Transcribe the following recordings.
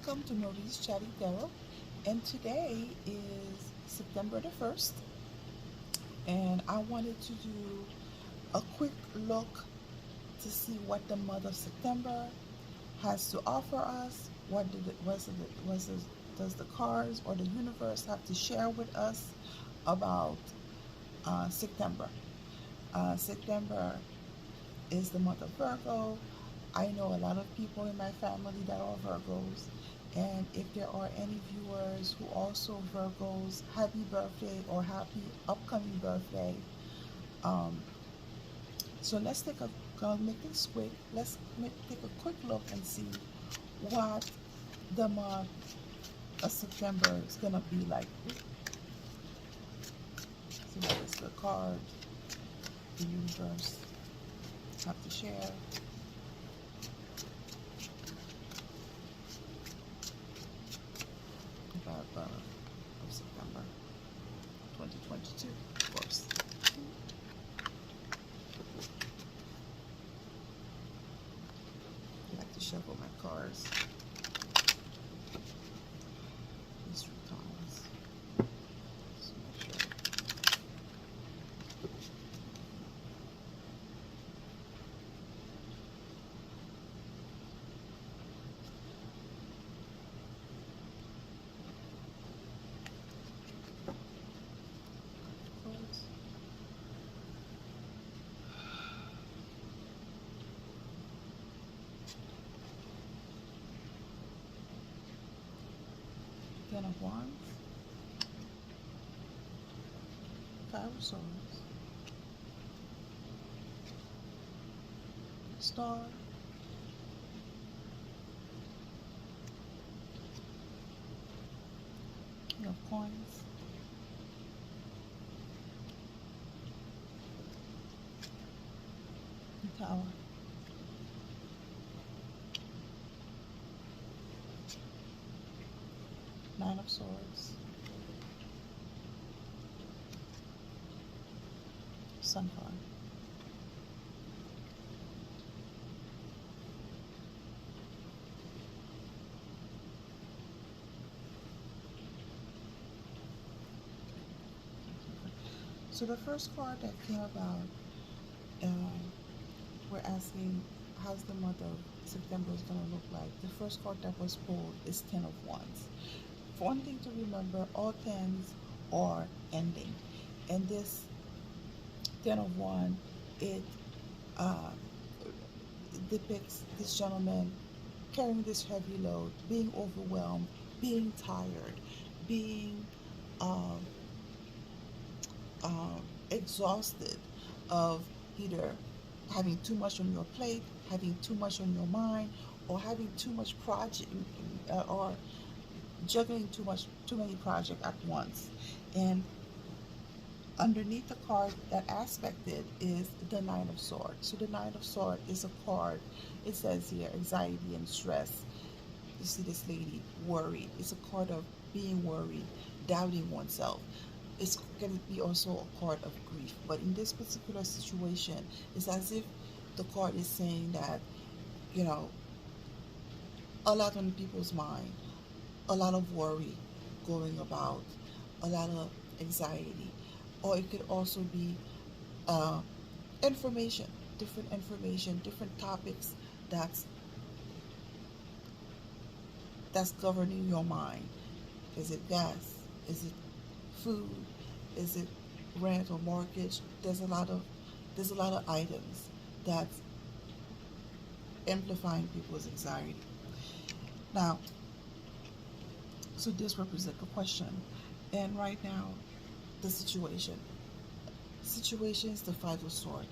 Welcome to Marie's Chatty Tarot, and today is September the 1st, and I wanted to do a quick look to see what the month of September has to offer us. What did it, does the cards or the universe have to share with us about September? September is the month of Virgo. I know a lot of people in my family that are Virgos, and if there are any viewers who also Virgos, happy birthday or happy upcoming birthday. Um, so let's take a gonna make this quick. Take a quick look and see what the month of September is gonna be like. See what is the card the universe have to share. Of September 2022, of course. I like to shuffle my cards these 3 times. So make sure. Ten of Wands, 5 of Swords, Star, King of Coins, and Tower. Nine of Swords, Sun card. So the first card that came about, we're asking how's the month of September is going to look like. The first card that was pulled is Ten of Wands. For one thing to remember, all tens are ending, and this Ten of Wands, it depicts this gentleman carrying this heavy load, being overwhelmed, being tired, being exhausted of either having too much on your plate, having too much on your mind, or having too much project, or juggling too many projects at once. And underneath the card that aspected is the Nine of Swords. So the Nine of Swords is a card, it says here, anxiety and stress. You see this lady worried. It's a card of being worried, doubting oneself. It's going to be also a card of grief. But in this particular situation, it's as if the card is saying that, you know, a lot on people's mind, a lot of worry going about, a lot of anxiety. Or it could also be information, different topics that's governing your mind. Is it gas? Is it food? Is it rent or mortgage? There's a lot of items that's amplifying people's anxiety. Now, so this represents a question, and right now, the situation is the Five of Swords.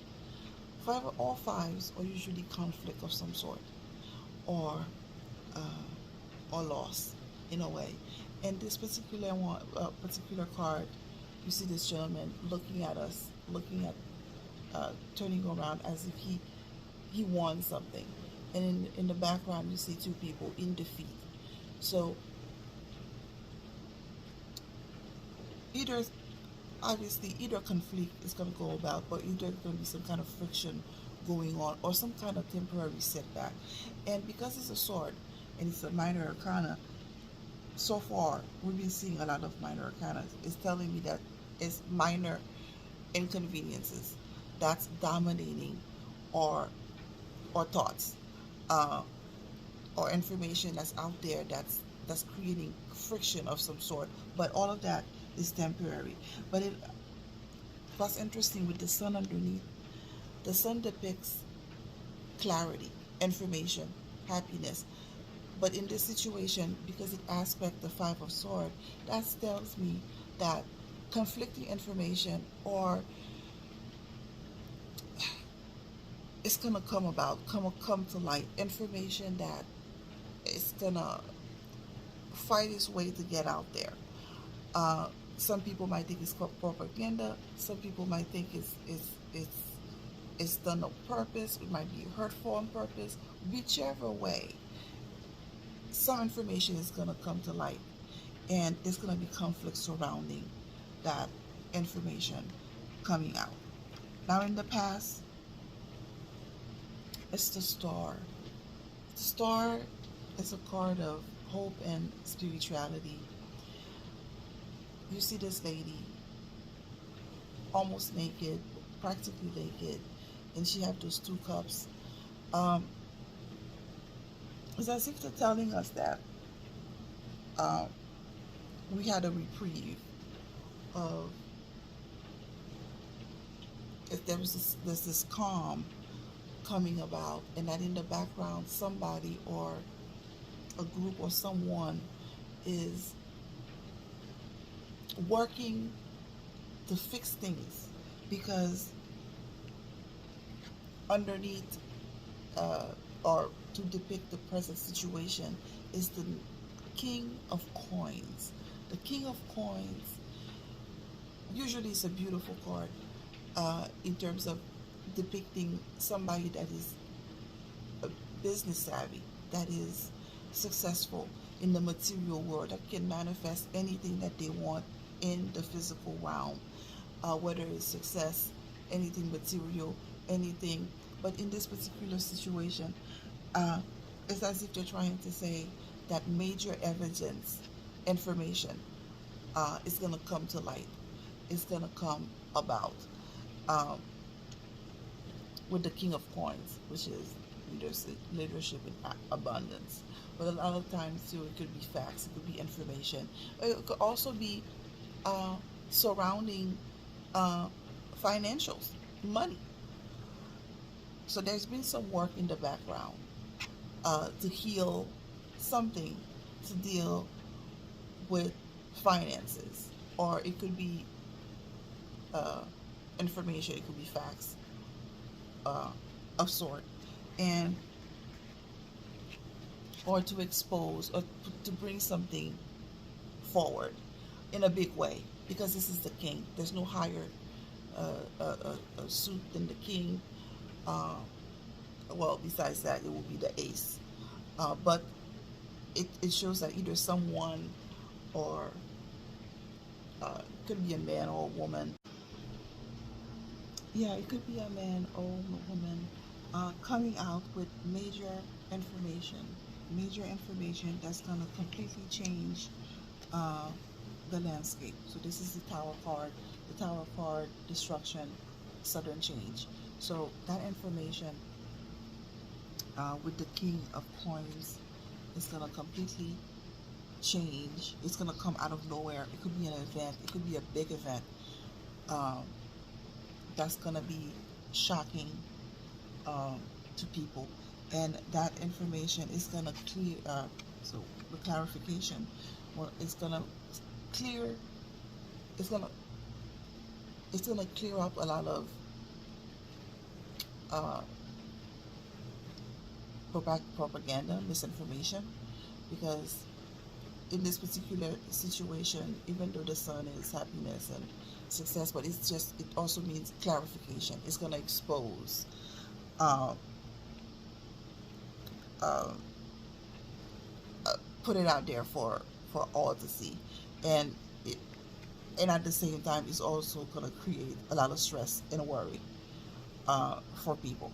All fives are usually conflict of some sort, or loss in a way. And this particular card, you see this gentleman looking at us, turning around as if he won something, and in the background you see 2 people in defeat. So either conflict is going to go about, or either going to be some kind of friction going on, or some kind of temporary setback. And because it's a sword, and it's a minor arcana. So far, we've been seeing a lot of minor arcana. It's telling me that it's minor inconveniences that's dominating or thoughts, uh, or information that's out there that's creating friction of some sort. But all of that is temporary. But what's interesting with the sun underneath, the sun depicts clarity, information, happiness. But in this situation, because it aspect the Five of Swords, that tells me that conflicting information, or it's gonna come to light, information that is gonna fight its way to get out there. Uh, some people might think it's propaganda. Some people might think it's done on purpose. It might be hurtful on purpose. Whichever way, some information is gonna come to light, and there's gonna be conflict surrounding that information coming out. Now, in the past, it's the Star. The Star is a card of hope and spirituality. You see this lady almost naked, practically naked, and she have those two cups. Um, it's as if they're telling us that um, we had a reprieve of, if there's this calm coming about, and that in the background somebody or a group or someone is working to fix things, because underneath, uh, or to depict the present situation, is the King of Coins. The King of Coins usually is a beautiful card, in terms of depicting somebody that is a business savvy, that is successful in the material world, that can manifest anything that they want in the physical realm, whether it's success, anything material, anything. But in this particular situation, uh, it's as if they're trying to say that major evidence, information, is going to come to light. It's going to come about, um, with the King of Coins, which is leadership and abundance. But a lot of times too, it could be facts, it could be information. It could also be surrounding uh, financials, money. So there's been some work in the background, to heal something, to deal with finances, or it could be uh, information, it could be facts, uh, of sort, and or to expose, or to bring something forward in a big way, because this is the king. There's no higher suit than the king. Uh, well, besides that, it will be the ace. But it shows that either someone, or it could be a man or a woman. Yeah, it could be a man or a woman, coming out with major information that's going to completely change uh, the landscape. So this is the Tower card. The Tower card, destruction, sudden change. So that information, with the King of Coins, is going to completely change. It's going to come out of nowhere. It could be an event. It could be a big event. Um, that's going to be shocking, um, to people, and that information is going to clear. So the clarification, well, it's going to clear. It's going to clear up a lot of uh, propaganda, misinformation, because in this particular situation, even though the sun is happiness and success, but it also means clarification. It's going to expose, uh, uh, put it out there for all to see, and it, and at the same time, it's also going to create a lot of stress and worry, for people,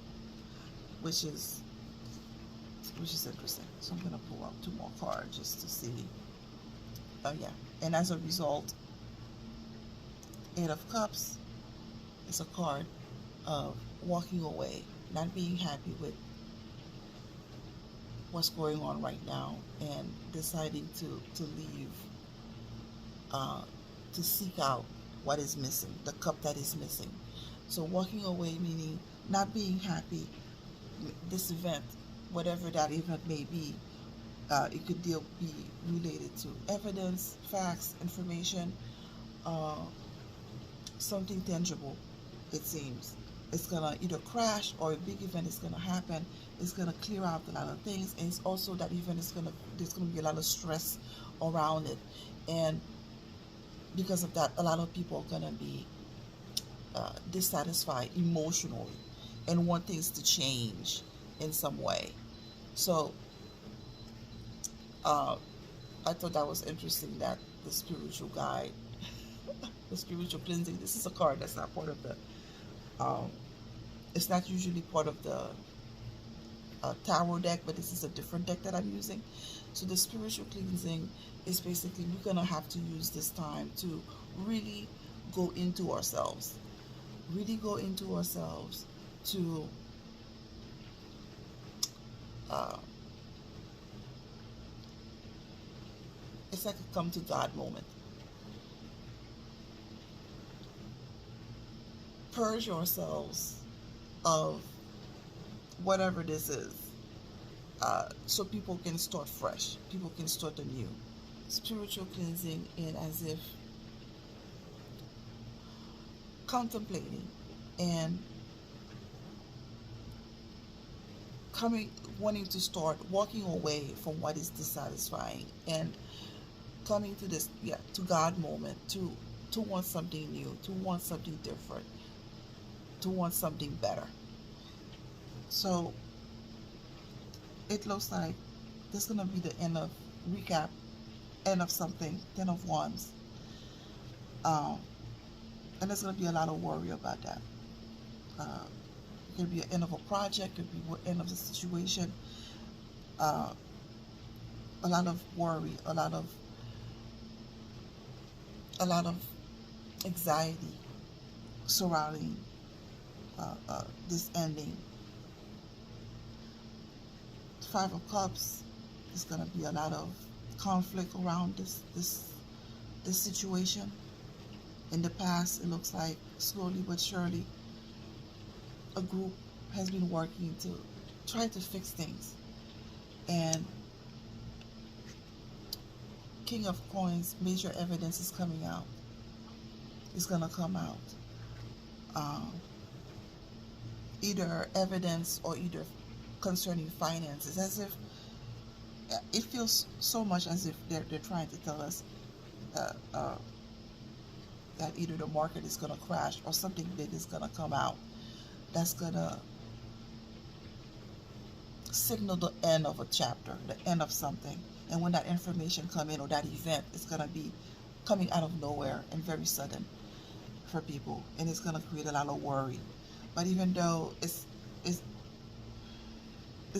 which is which is interesting. So I'm gonna pull out two more cards just to see. Oh yeah, and as a result, Eight of Cups is a card of walking away, not being happy with what's going on right now, and deciding to leave, uh, to seek out what is missing, the cup that is missing. So walking away meaning not being happy. This event, whatever that event may be, it could be related to evidence, facts, information, uh, something tangible. It seems it's gonna either crash or a big event is gonna happen. It's gonna clear out a lot of things, and it's also that event is gonna there's gonna be a lot of stress around it, and because of that, a lot of people are gonna be dissatisfied emotionally and want things to change in some way. So uh, I thought that was interesting that the spiritual guide, the spiritual cleansing. This is a card that's not part of the. Um, it's not usually part of the tarot deck, but this is a different deck that I'm using. So the spiritual cleansing is basically we're gonna have to use this time to really go into ourselves, really go into ourselves to uh, it's like a come to God moment. Purge yourselves of whatever this is, so people can start fresh, people can start anew. Spiritual cleansing in as if contemplating and coming, wanting to start walking away from what is dissatisfying and coming to this, yeah, to God moment, to want something new, to want something different, to want something better. So it looks like this is gonna be the end of recap, end of something, 10 of Wands, um, and there's gonna be a lot of worry about that. It could be an end of a project, it could be the end of the situation. Uh, a lot of worry, a lot of anxiety surrounding this ending. 5 of Cups is going to be a lot of conflict around this situation. In the past, it looks like slowly but surely a group has been working to try to fix things, and King of Coins, major evidence is coming out. It's going to come out. Um, Either evidence or either concerning finances, as if it feels so much as if they're trying to tell us uh, uh, that either the market is going to crash or something big is going to come out that's going to signal the end of a chapter, the end of something. And when that information come in, or that event is going to be coming out of nowhere and very sudden for people, and it's going to create a lot of worry. But even though it's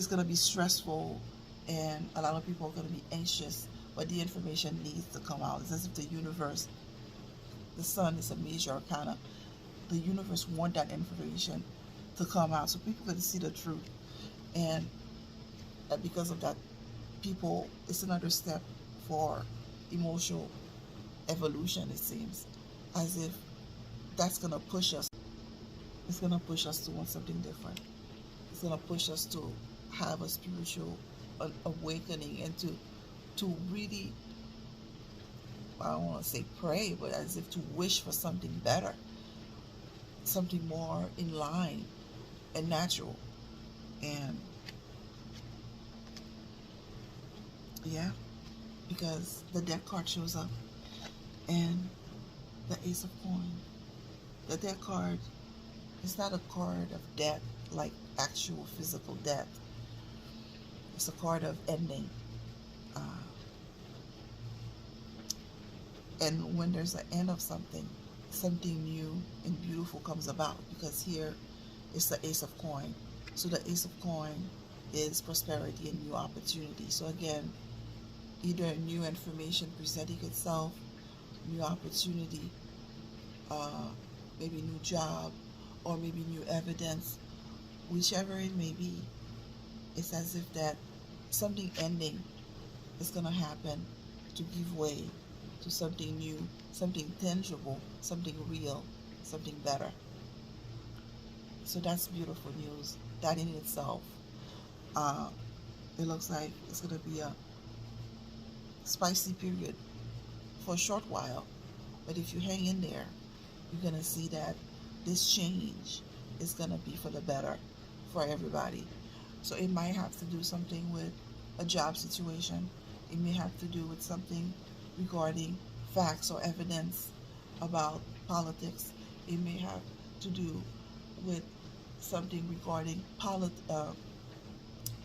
going to be stressful and a lot of people are going to be anxious, but the information needs to come out. It's as if the universe, the sun is a major arcana, the universe want that information to come out so people can see the truth. And because of that, people, it's another step for emotional evolution, it seems, as if that's going to push us. It's going to push us to want something different. It's going to push us to have a spiritual awakening and to really, I don't want to say pray, but as if to wish for something better, something more in line and natural. And yeah, because the death card shows up and the Ace of Coins. The death card is not a card of death, like actual physical death. It's a card of ending. Uh, and when there's an end of something, something new and beautiful comes about, because here it's the Ace of Coins. So the Ace of Coins is prosperity and new opportunity. So again, either new information presenting itself, new opportunity, uh, maybe new job, or maybe new evidence, whichever it may be, it's as if that something ending is going to happen to give way to something new, something tangible, something real, something better. So that's beautiful news. That in itself, uh, it looks like it's going to be a spicy period for a short while. But if you hang in there, you're going to see that this change is going to be for the better for everybody. So it might have to do something with a job situation. It may have to do with something regarding facts or evidence about politics. It may have to do with something regarding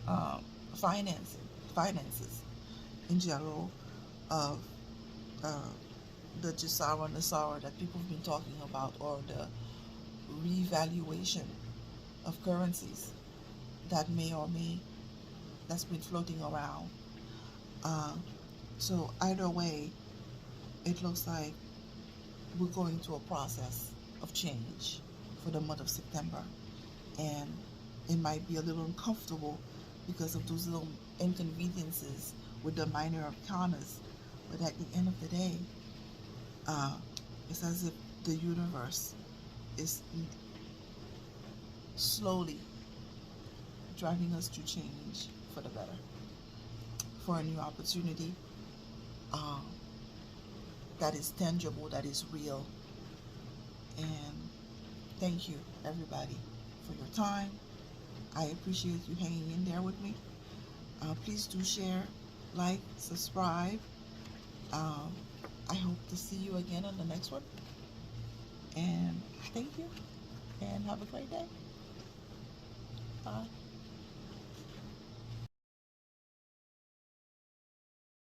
uh, finances in general, of uh, the Jisara and the Sara that people have been talking about, or the revaluation of currencies that may or may that's been floating around. Uh, so either way, it looks like we're going through a process of change for the month of September, and it might be a little uncomfortable because of those little inconveniences with the minor arcanas. But at the end of the day, uh, it's as if the universe is slowly driving us to change for the better, for a new opportunity, um, that is tangible, that is real. And thank you, everybody, for your time. I appreciate you hanging in there with me. Please do share, like, subscribe. Um, I hope to see you again on the next one. And thank you, and have a great day. Bye.